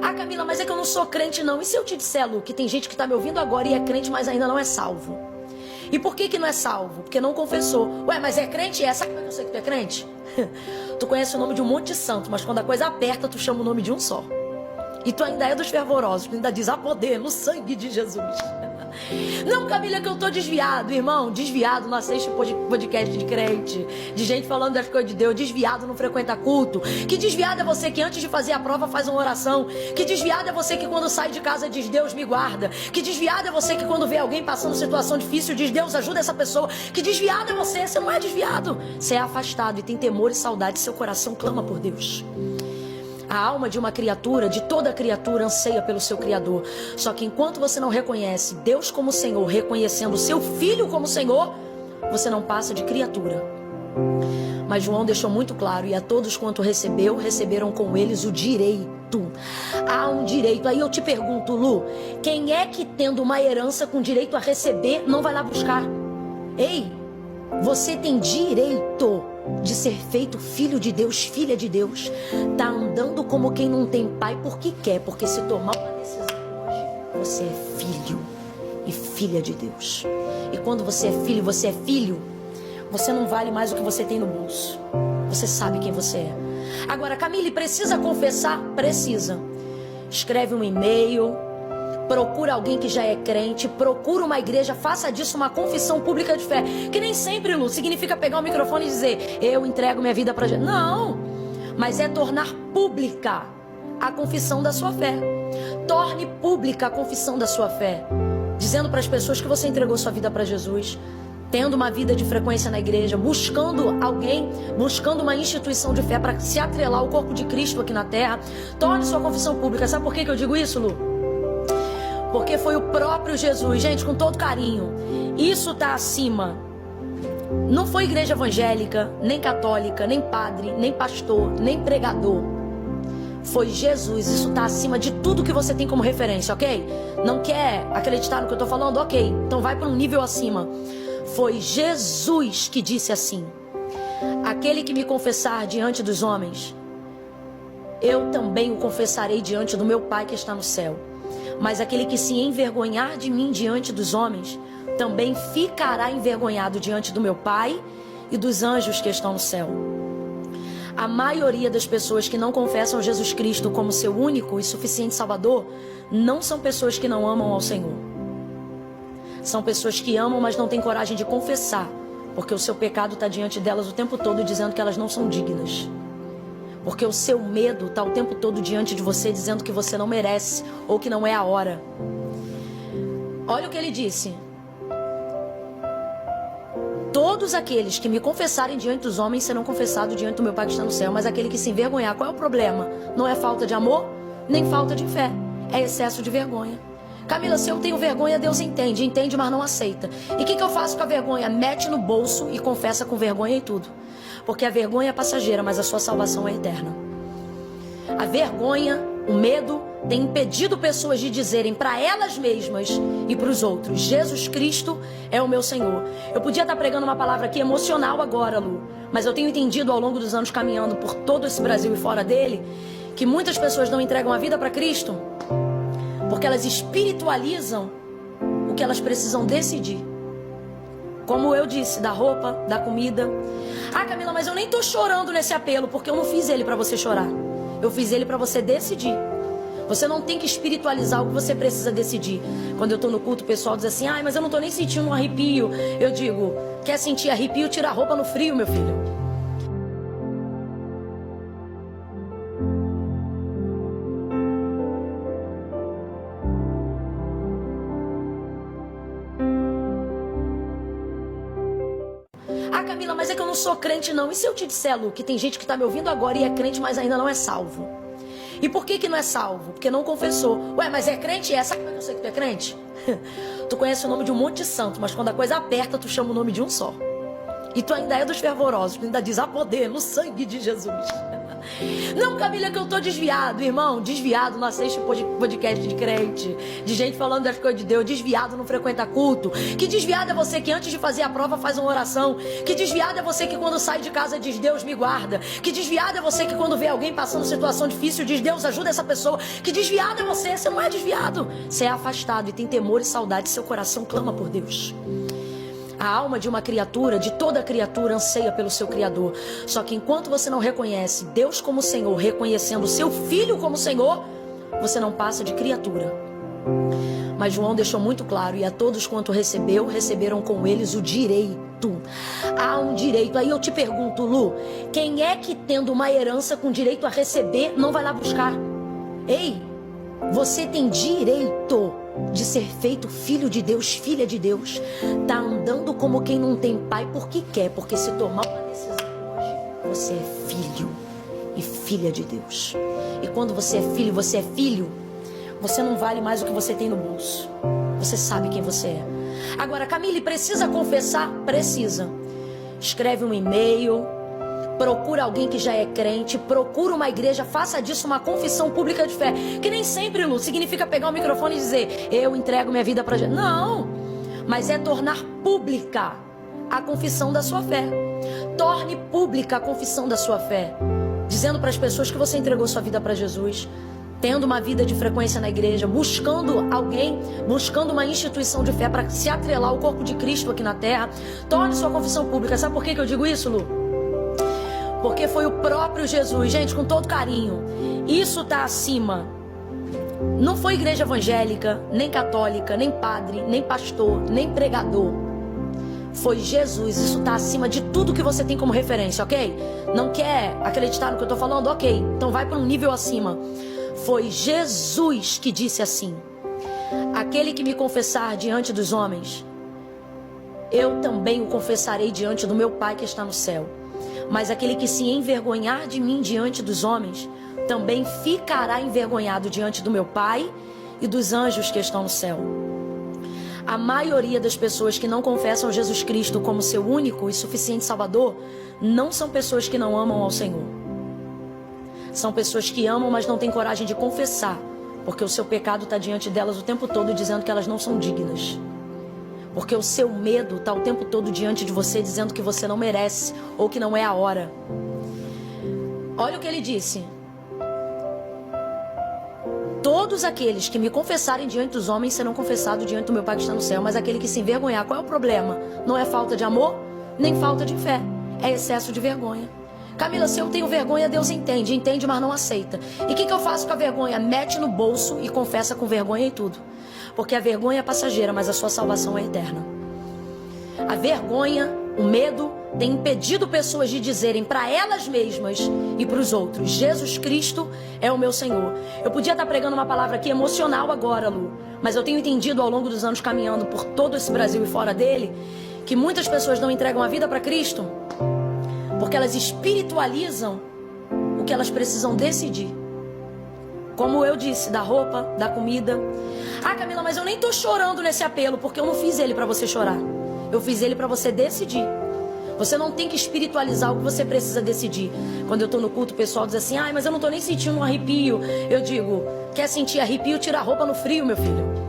Ah, Camila, mas é que eu não sou crente não. E se eu te disser, Lu, que tem gente que tá me ouvindo agora e é crente, mas ainda não é salvo? E por que não é salvo? Porque não confessou. Ué, mas é crente? Sabe como é que eu sei que tu é crente? Tu conhece o nome de um monte de santo, mas quando a coisa aperta, tu chama o nome de um só. E tu ainda é dos fervorosos, tu ainda diz: há poder no sangue de Jesus. Não, Camila, que eu tô desviado, irmão. Desviado não assiste podcast de crente, de gente falando das coisas de Deus. Desviado não frequenta culto. Que desviado é você que antes de fazer a prova faz uma oração. Que desviado é você que quando sai de casa diz: Deus me guarda. Que desviado é você que quando vê alguém passando situação difícil diz: Deus ajuda essa pessoa. Que desviado é você. Você não é desviado, você é afastado e tem temor e saudade. Seu coração clama por Deus. A alma de uma criatura, de toda criatura, anseia pelo seu Criador. Só que enquanto você não reconhece Deus como Senhor, reconhecendo o seu Filho como Senhor, você não passa de criatura. Mas João deixou muito claro: e a todos quanto recebeu, receberam com eles o direito. Há um direito. Aí eu te pergunto, Lu, quem é que tendo uma herança com direito a receber, não vai lá buscar? Ei, você tem direito de ser feito filho de Deus, filha de Deus. Tá andando como quem não tem pai porque quer. Porque se tomar uma decisão hoje, você é filho e filha de Deus. E quando você é filho, você não vale mais o que você tem no bolso. Você sabe quem você é. Agora, Camille, precisa confessar? Precisa. Escreve um e-mail, procura alguém que já é crente, procura uma igreja, faça disso uma confissão pública de fé. Que nem sempre, Lu, significa pegar o microfone e dizer: eu entrego minha vida para Jesus. Não, mas é tornar pública a confissão da sua fé. Torne pública a confissão da sua fé, dizendo para as pessoas que você entregou sua vida para Jesus, tendo uma vida de frequência na igreja, buscando alguém, buscando uma instituição de fé para se atrelar ao corpo de Cristo aqui na terra. Torne sua confissão pública. Sabe por que eu digo isso, Lu? Porque foi o próprio Jesus, gente, com todo carinho. Isso está acima. Não foi igreja evangélica, nem católica, nem padre, nem pastor, nem pregador. Foi Jesus. Isso está acima de tudo que você tem como referência, ok? Não quer acreditar no que eu estou falando? Ok, então vai para um nível acima. Foi Jesus que disse assim: aquele que me confessar diante dos homens, eu também o confessarei diante do meu Pai que está no céu. Mas aquele que se envergonhar de mim diante dos homens, também ficará envergonhado diante do meu Pai e dos anjos que estão no céu. A maioria das pessoas que não confessam Jesus Cristo como seu único e suficiente Salvador, não são pessoas que não amam ao Senhor. São pessoas que amam, mas não têm coragem de confessar, porque o seu pecado está diante delas o tempo todo, dizendo que elas não são dignas. Porque o seu medo está o tempo todo diante de você, dizendo que você não merece ou que não é a hora. Olha o que ele disse: todos aqueles que me confessarem diante dos homens serão confessados diante do meu Pai que está no céu. Mas aquele que se envergonhar, qual é o problema? Não é falta de amor, nem falta de fé. É excesso de vergonha. Camila, se eu tenho vergonha, Deus entende, mas não aceita. E o que eu faço com a vergonha? Mete no bolso e confessa com vergonha e tudo. Porque a vergonha é passageira, mas a sua salvação é eterna. A vergonha, o medo, tem impedido pessoas de dizerem para elas mesmas e para os outros: Jesus Cristo é o meu Senhor. Eu podia estar pregando uma palavra aqui emocional agora, Lu, mas eu tenho entendido ao longo dos anos caminhando por todo esse Brasil e fora dele, que muitas pessoas não entregam a vida para Cristo porque elas espiritualizam o que elas precisam decidir. Como eu disse, da roupa, da comida. Ah, Camila, mas eu nem tô chorando nesse apelo, porque eu não fiz ele para você chorar. Eu fiz ele para você decidir. Você não tem que espiritualizar o que você precisa decidir. Quando eu tô no culto, o pessoal diz assim: ai, mas eu não tô nem sentindo um arrepio. Eu digo: quer sentir arrepio? Tira a roupa no frio, meu filho. Ah, Camila, mas é que eu não sou crente não. E se eu te disser, Lu, que tem gente que está me ouvindo agora e é crente, mas ainda não é salvo? E por que não é salvo? Porque não confessou. Ué, mas é crente? Sabe como é que eu sei que tu é crente? Tu conhece o nome de um monte de santo, mas quando a coisa aperta, tu chama o nome de um só. E tu ainda é dos fervorosos, tu ainda diz: há poder no sangue de Jesus. Não, Camila, que eu tô desviado. Irmão, desviado não assiste podcast de crente, de gente falando das coisas de Deus. Desviado não frequenta culto. Que desviado é você que antes de fazer a prova faz uma oração. Que desviado é você que quando sai de casa diz Deus me guarda. Que desviado é você que quando vê alguém passando situação difícil diz Deus ajuda essa pessoa. Que desviado é você. Você não é desviado. Você é afastado e tem temor e saudade. Seu coração clama por Deus. A alma de uma criatura, de toda criatura, anseia pelo seu Criador. Só que enquanto você não reconhece Deus como Senhor, reconhecendo o seu Filho como Senhor, você não passa de criatura. Mas João deixou muito claro, e a todos quanto recebeu, receberam com eles o direito. Há um direito. Aí eu te pergunto, Lu, quem é que tendo uma herança com direito a receber, não vai lá buscar? Ei, você tem direito de ser feito filho de Deus, filha de Deus. Tá andando como quem não tem pai porque quer. Porque se tomar uma decisão hoje, você é filho e filha de Deus. E quando você é filho, você não vale mais o que você tem no bolso. Você sabe quem você é. Agora, Camille, precisa confessar? Precisa. Escreve um e-mail, procura alguém que já é crente, procura uma igreja, faça disso uma confissão pública de fé. Que nem sempre, Lu, significa pegar o microfone e dizer, eu entrego minha vida para Jesus. Não, mas é tornar pública a confissão da sua fé. Torne pública a confissão da sua fé, dizendo para as pessoas que você entregou sua vida para Jesus, tendo uma vida de frequência na igreja, buscando alguém, buscando uma instituição de fé para se atrelar ao corpo de Cristo aqui na terra. Torne sua confissão pública. Sabe por que eu digo isso, Lu? Porque foi o próprio Jesus, gente, com todo carinho. Isso está acima. Não foi igreja evangélica, nem católica, nem padre, nem pastor, nem pregador. Foi Jesus. Isso está acima de tudo que você tem como referência, ok? Não quer acreditar no que eu estou falando? Ok, então vai para um nível acima. Foi Jesus que disse assim: aquele que me confessar diante dos homens, eu também o confessarei diante do meu Pai que está no céu. Mas aquele que se envergonhar de mim diante dos homens, também ficará envergonhado diante do meu Pai e dos anjos que estão no céu. A maioria das pessoas que não confessam Jesus Cristo como seu único e suficiente Salvador, não são pessoas que não amam ao Senhor. São pessoas que amam, mas não têm coragem de confessar, porque o seu pecado está diante delas o tempo todo, dizendo que elas não são dignas. Porque o seu medo está o tempo todo diante de você, dizendo que você não merece ou que não é a hora. Olha o que ele disse: todos aqueles que me confessarem diante dos homens serão confessados diante do meu Pai que está no céu. Mas aquele que se envergonhar, qual é o problema? Não é falta de amor, nem falta de fé. É excesso de vergonha. Camila, se eu tenho vergonha, Deus entende, mas não aceita. E o que eu faço com a vergonha? Mete no bolso e confessa com vergonha e tudo. Porque a vergonha é passageira, mas a sua salvação é eterna. A vergonha, o medo, tem impedido pessoas de dizerem para elas mesmas e para os outros: Jesus Cristo é o meu Senhor. Eu podia estar pregando uma palavra aqui emocional agora, Lu, mas eu tenho entendido ao longo dos anos caminhando por todo esse Brasil e fora dele, que muitas pessoas não entregam a vida para Cristo porque elas espiritualizam o que elas precisam decidir. Como eu disse, da roupa, da comida. Ah, Camila, mas eu nem tô chorando nesse apelo, porque eu não fiz ele para você chorar. Eu fiz ele para você decidir. Você não tem que espiritualizar o que você precisa decidir. Quando eu tô no culto, o pessoal diz assim: ai, mas eu não tô nem sentindo um arrepio. Eu digo: quer sentir arrepio? Tira a roupa no frio, meu filho.